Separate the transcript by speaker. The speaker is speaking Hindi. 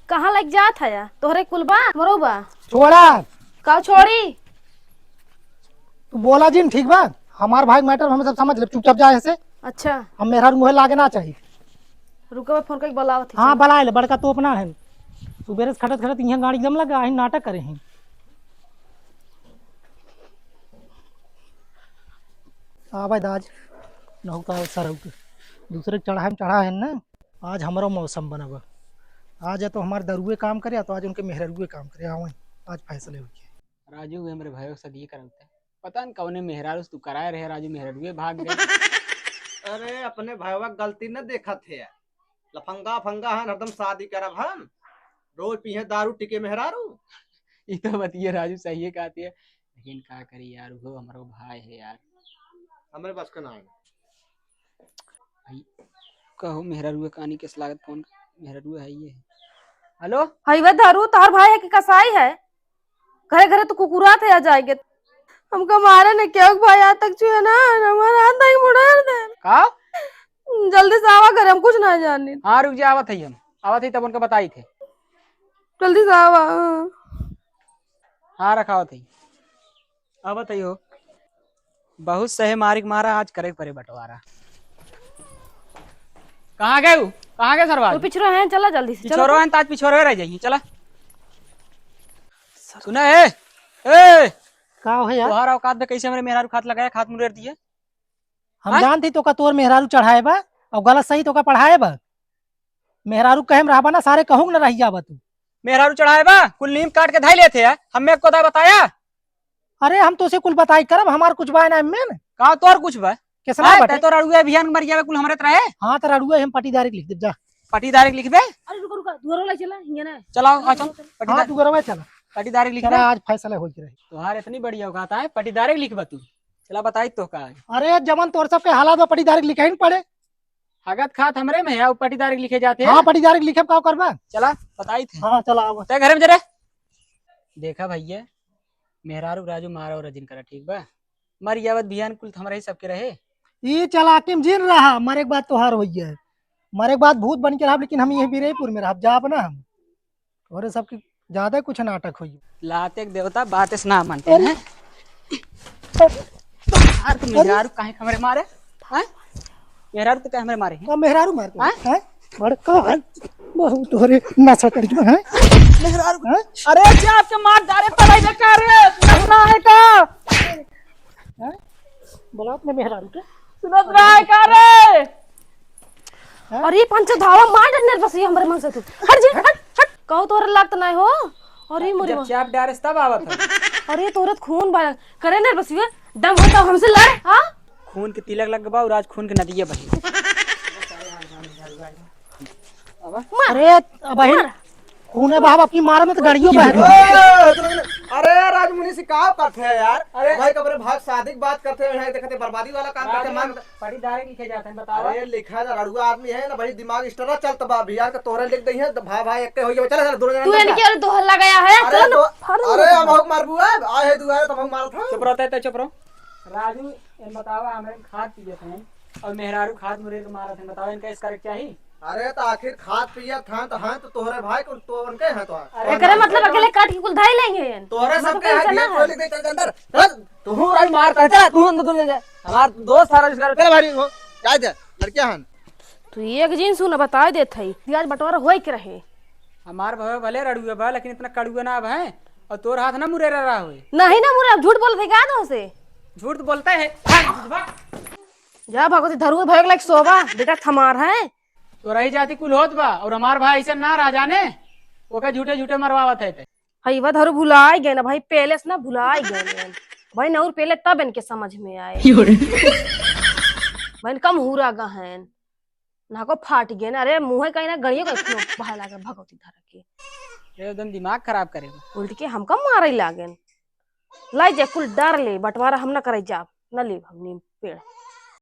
Speaker 1: कहाँ लग जात है तोहरे कुलबा मरोबा
Speaker 2: छोड़ा
Speaker 1: का छोड़ी।
Speaker 2: तू बोला जी ठीक बा। हमार भाई मैटर हमें सब समझ ले, चुपचाप जा ऐसे।
Speaker 1: अच्छा
Speaker 2: हम मेहरा मुहे लागे ना चाहिए।
Speaker 1: रुको फोन करके बुलावत
Speaker 2: हाँ बला ले, बड़का तो अपना है। सुबेरे से खटत खटत यहाँ गाड़ी एकदम लगा है, नाटक करे हैं। हाँ भाई दाज नौका सर दूसरे चढ़ा है ना। आज हमारा मौसम बना हुआ। आज है तो हमारे दरुए काम करे, तो आज उनके मेहरुए काम करे। आओ आज फैसले हुए।
Speaker 3: राजू वे मेरे भाइयों से ये करते पता न कौने मेहरारू तू कराए रहे राजू मेहरारू भाग गए।
Speaker 4: अरे अपने भाईवा गलती न देखा थे। लफंगा फंगा है हरदम शादी करब हम। रोज पीहे दारू टिके मेहरारू।
Speaker 3: ये तो बतिए राजू सही है कहती है, लेकिन क्या करी यार, वो हमारा भाई है यार।
Speaker 4: हमारे बस का नाम
Speaker 3: भाई कहो मेहरारू कहानी किस लागत फोन मेहरारू है ये। हेलो
Speaker 1: हई वे दारू तार भाई है कि कसाई है। घरे घरे तो कुकुरा थे आ जाएंगे हमको मारे ने क्यों भाई आज तक छुए ना हमारा हाथ नहीं मुड़ा दे
Speaker 3: का
Speaker 1: जल्दी से आवा करे हम कुछ ना जाने।
Speaker 3: हाँ रुक जा, आवत है हम आवत है तब उनका बताई थे।
Speaker 1: जल्दी से आवा।
Speaker 3: हाँ रखा थे आवत है हो। बहुत सही मारिक मारा आज करे परे बंटवारा। कहाँ गए कहाँ गए सरवा
Speaker 1: वो पिछड़ो हैं चला जल्दी से
Speaker 3: पिछोरो हैं ताज पिछोरो रह जाइए चला। सुना है ए
Speaker 2: का है यार?
Speaker 3: तोहार औकात में कैसे हमारे मेहरारू खात लगाया खात मुरेर दिए।
Speaker 2: हम जानती तो का तोर मेहरारू चढ़ाए बा और गलत सही तो का पढ़ाए बा। मेहरारू कहे में रहबा ना, सारे कहूँ न रही जाबा तू।
Speaker 3: मेहरारू चढ़ाए बा कुल नीम काट के धाई लेते है हमें को बताया।
Speaker 2: अरे हम तो उसे कुल बताई करब, हमार कुछ बा ना में
Speaker 3: कहा तोर कुछ बा
Speaker 2: किसना बटे।
Speaker 3: तो अड़ुए अभियान मर जावे कुल हमरे तरह है।
Speaker 2: हाँ तो अड़ुए हम पटीदारी लिख दे जा।
Speaker 3: पटीदार लिखबे।
Speaker 1: अरे रुको रुको दूर वाला चला हिंगे ना
Speaker 3: चलाओ आ चल
Speaker 2: हाँ तू करवा चला
Speaker 3: पटीदार लिखबे।
Speaker 2: चला आज फैसला हो रही।
Speaker 3: तोहार इतनी बड़ी औकात है पटीदार लिखबा तू। चला बताई तो का
Speaker 2: अरे जमन तोर सब के हालात में पटीदारी लिखे ही पड़े।
Speaker 3: हगत खात हमरे में है पटीदार लिखे जाते हैं।
Speaker 2: हाँ पटीदारी लिखे का करबा।
Speaker 3: चला बताई थे
Speaker 2: हाँ चला आओ
Speaker 3: ते घर में जरे देखा भैया मेहरारू राजू मारा और रजिन करा ठीक बा। मर यावत बिहान कुल हमारे ही सबके रहे।
Speaker 2: ये चलाकी में जिन रहा मरे के बाद तोहार हो है। मरे के बाद भूत बन के रहा, लेकिन हम यही बीरेपुर में रह जाब ना हम और सबकी ज्यादा कुछ नाटक हुई।
Speaker 3: लाते देवता बात इस ना मानते हैं। यार तुम मेहरारू काहे हमरे मारे हैं? मेहरारू तो काहे हमरे मारे हैं?
Speaker 2: का मेहरारू मार के हैं? बड़का है बहुत तोरे नशा कर है
Speaker 3: मेहरारू
Speaker 2: हैं?
Speaker 3: अरे जा आपके मार डारे पढ़ाई ना कर सुनत है का
Speaker 2: हैं? बोला अपने मेहरारू के
Speaker 3: सुनत रहा है का रे।
Speaker 1: अरे पंच धावा मार डरने बस ये हमरे मन से तू हट जी हट हट कहो तोरे लागत नहीं हो। अरे मोरी
Speaker 3: जब चाप डारेस तब आवत है।
Speaker 1: अरे तोरत खून बा करे ना बस ये दम होता हमसे लड़ हां
Speaker 3: खून के तिलक लग गबा और आज खून के नदिया बही।
Speaker 2: अरे बहन खूने बहाव अपनी मार में तो गाड़ियों बह
Speaker 4: अरे राजमुनि से का करते हैं यार। अरे भाई कबरे भाग शादी की बात करते हैं, देखते बर्बादी वाला काम करते हैं।
Speaker 3: पटीदार लिखे जाते हैं बताओ।
Speaker 4: अरे लिखा जा रड़ुआ आदमी है ना भाई, दिमाग स्टरा चलता बा बिहार का तोहरे लिख दई है भाई भाई एक हो गया। चल दोनों जन
Speaker 1: तू इनके और दोहला गया है
Speaker 4: अरे
Speaker 1: चल
Speaker 4: अरे हम हक मारबू आए है दुआरे तब हम मारत
Speaker 3: चुप रहता है तो चुप रहो। राजू इन बतावा हमरे खाद पी जाते हैं और मेहरारू खाद मुरे के मारत हैं बताओ इनका इसका क्या ही।
Speaker 4: अरे तो आखिर खाद पिया था तो हाँ तो तोहरे भाई को तो उनके हैं तो
Speaker 1: एकरे मतलब अकेले काट के कुल धाई लेंगे
Speaker 4: तोहरे सबके हैं ये कोई लिख दे चल अंदर तू राज मार करता तू अंदर चल जा। हमार दोस्त सारा इसका चल भाई हो जा जा लड़कियां हन
Speaker 1: तू एक जीन सुन बता देत हई आज बंटवारा होई के रहे।
Speaker 3: हमार भवे भले रड़ुए बा लेकिन इतना कड़ुए ना अब है और तोर हाथ ना मुरे रहा हुए।
Speaker 1: नहीं ना मुरे झूठ बोल थे का दो से
Speaker 3: झूठ तो बोलता है।
Speaker 1: जा भगवती धरुए भयोग लाइक सोबा बेटा थमार है
Speaker 3: तो रही जाती कुल होत बा और हमार भाई ऐसे ना रह जाने ओके झूठे झूठे मरवावत है।
Speaker 1: हई वा धरु भुलाई गए ना भाई पहले से ना भुलाई गए भाई ना और पहले तब इनके समझ में आए भाई कम हुरा गहन ना को फाट गए ना। अरे मुंह कहीं ना गड़ियों का इतना बहा लागे भगवती धर के
Speaker 3: एकदम दिमाग खराब करेगा
Speaker 1: उल्ट के हमका मारे लागन लाई जे कुल डर ले बंटवारा हम ना करे जाब न ले हमनी पेड़